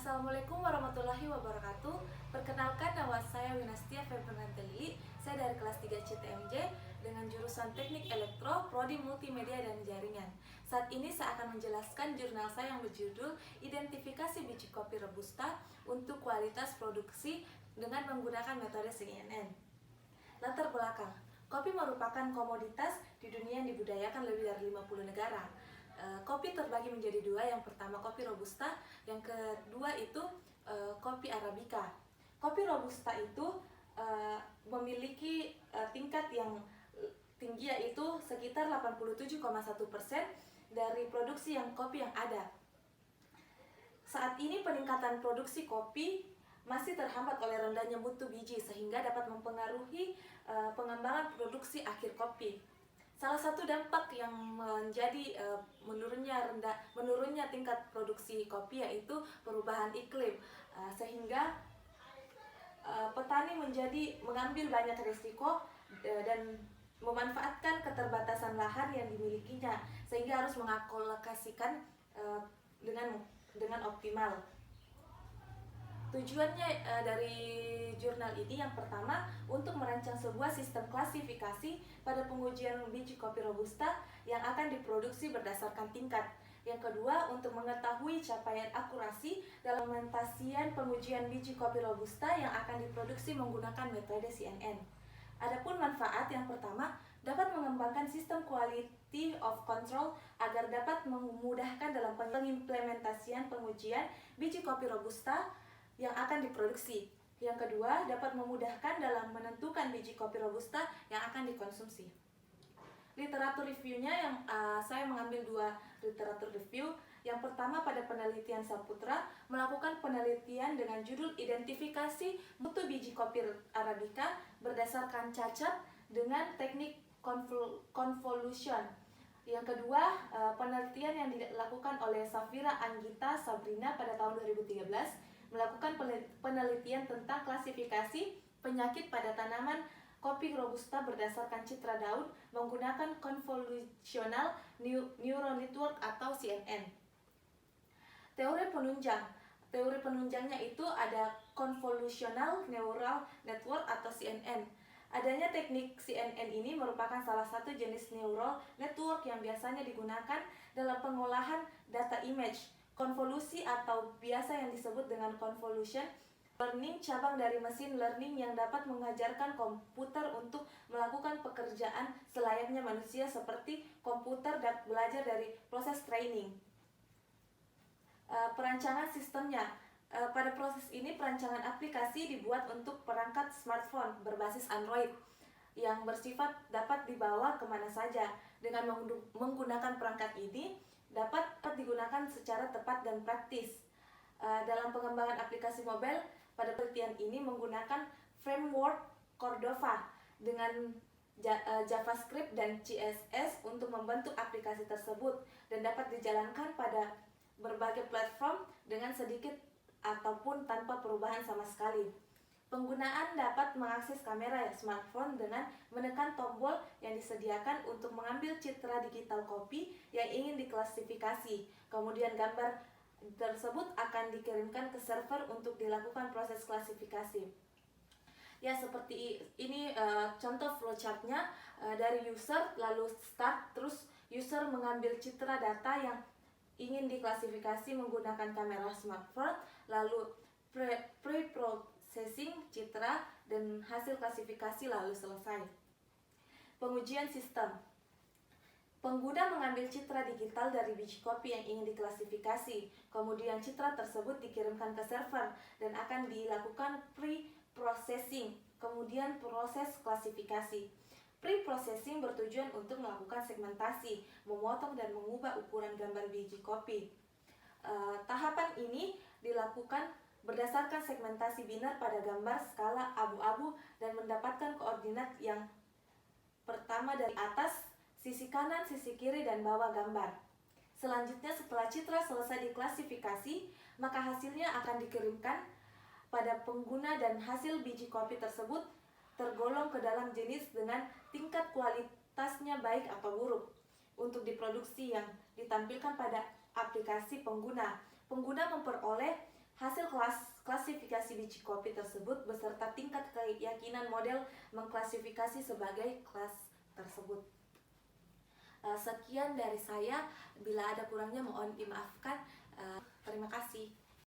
Assalamualaikum warahmatullahi wabarakatuh. Perkenalkan, nama saya Winastia Febernanteli. Saya dari kelas 3 CTMJ dengan jurusan Teknik Elektro, Prodi Multimedia dan Jaringan. Saat ini saya akan menjelaskan jurnal saya yang berjudul Identifikasi Biji Kopi Robusta untuk Kualitas Produksi dengan menggunakan metode CNN. Latar belakang. Kopi merupakan komoditas di dunia yang dibudidayakan lebih dari 50 negara. Kopi terbagi menjadi dua, yang pertama kopi robusta, yang kedua itu kopi arabica. Kopi robusta itu memiliki tingkat yang tinggi, yaitu sekitar 87,1% dari produksi kopi yang ada. Saat ini peningkatan produksi kopi masih terhambat oleh rendahnya mutu biji, sehingga dapat mempengaruhi pengembangan produksi akhir kopi. Salah satu dampak yang menjadi menurunnya tingkat produksi kopi yaitu perubahan iklim, sehingga petani mengambil banyak risiko dan memanfaatkan keterbatasan lahan yang dimilikinya, sehingga harus mengalokasikan dengan optimal. Tujuannya dari jurnal ini, yang pertama, untuk merancang sebuah sistem klasifikasi pada pengujian biji kopi robusta yang akan diproduksi berdasarkan tingkat. Yang kedua, untuk mengetahui capaian akurasi dalam pengujian biji kopi robusta yang akan diproduksi menggunakan metode CNN. Adapun manfaat, yang pertama, dapat mengembangkan sistem quality of control agar dapat memudahkan dalam pengimplementasian pengujian biji kopi robusta yang akan diproduksi. Yang kedua, dapat memudahkan dalam menentukan biji kopi robusta yang akan dikonsumsi. Literatur reviewnya, yang saya mengambil dua literatur review. Yang pertama, pada penelitian Saputra melakukan penelitian dengan judul Identifikasi Mutu Biji Kopi Arabica berdasarkan cacat dengan teknik convolution. Yang kedua, penelitian yang dilakukan oleh Safira Anggita Sabrina pada tahun 2013 melakukan penelitian tentang klasifikasi penyakit pada tanaman kopi robusta berdasarkan citra daun menggunakan convolutional neural network atau CNN. Teori penunjang. Teori penunjangnya itu ada convolutional neural network atau CNN. Adanya teknik CNN ini merupakan salah satu jenis neural network yang biasanya digunakan dalam pengolahan data image. Konvolusi atau biasa yang disebut dengan convolution learning cabang dari mesin learning yang dapat mengajarkan komputer untuk melakukan pekerjaan selayaknya manusia, seperti komputer belajar dari proses training. Perancangan sistemnya. Pada proses ini perancangan aplikasi dibuat untuk perangkat smartphone berbasis Android yang bersifat dapat dibawa kemana saja. Dengan menggunakan perangkat ini dapat digunakan secara tepat dan praktis. Dalam pengembangan aplikasi mobile, pada penelitian ini menggunakan framework Cordova dengan JavaScript dan CSS untuk membentuk aplikasi tersebut, dan dapat dijalankan pada berbagai platform dengan sedikit ataupun tanpa perubahan sama sekali. Penggunaan dapat mengakses kamera smartphone dengan menekan tombol yang disediakan untuk mengambil citra digital kopi yang ingin diklasifikasi. Kemudian gambar tersebut akan dikirimkan ke server untuk dilakukan proses klasifikasi. Ya, seperti ini contoh flowchartnya. Dari user, lalu start, terus user mengambil citra data yang ingin diklasifikasi menggunakan kamera smartphone, lalu pre-processing citra dan hasil klasifikasi, lalu selesai. Pengujian sistem. Pengguna mengambil citra digital dari biji kopi yang ingin diklasifikasi. Kemudian citra tersebut dikirimkan ke server dan akan dilakukan pre-processing, kemudian proses klasifikasi. Pre-processing bertujuan untuk melakukan segmentasi, memotong dan mengubah ukuran gambar biji kopi. Tahapan ini dilakukan berdasarkan segmentasi biner pada gambar skala abu-abu dan mendapatkan koordinat yang pertama dari atas, sisi kanan, sisi kiri, dan bawah gambar. Selanjutnya, setelah citra selesai diklasifikasi, maka hasilnya akan dikirimkan pada pengguna dan hasil biji kopi tersebut tergolong ke dalam jenis dengan tingkat kualitasnya baik atau buruk untuk diproduksi yang ditampilkan pada aplikasi pengguna. Pengguna memperoleh hasil biji kopi tersebut beserta tingkat keyakinan model mengklasifikasi sebagai kelas tersebut. Sekian dari saya, bila ada kurangnya mohon dimaafkan. Terima kasih.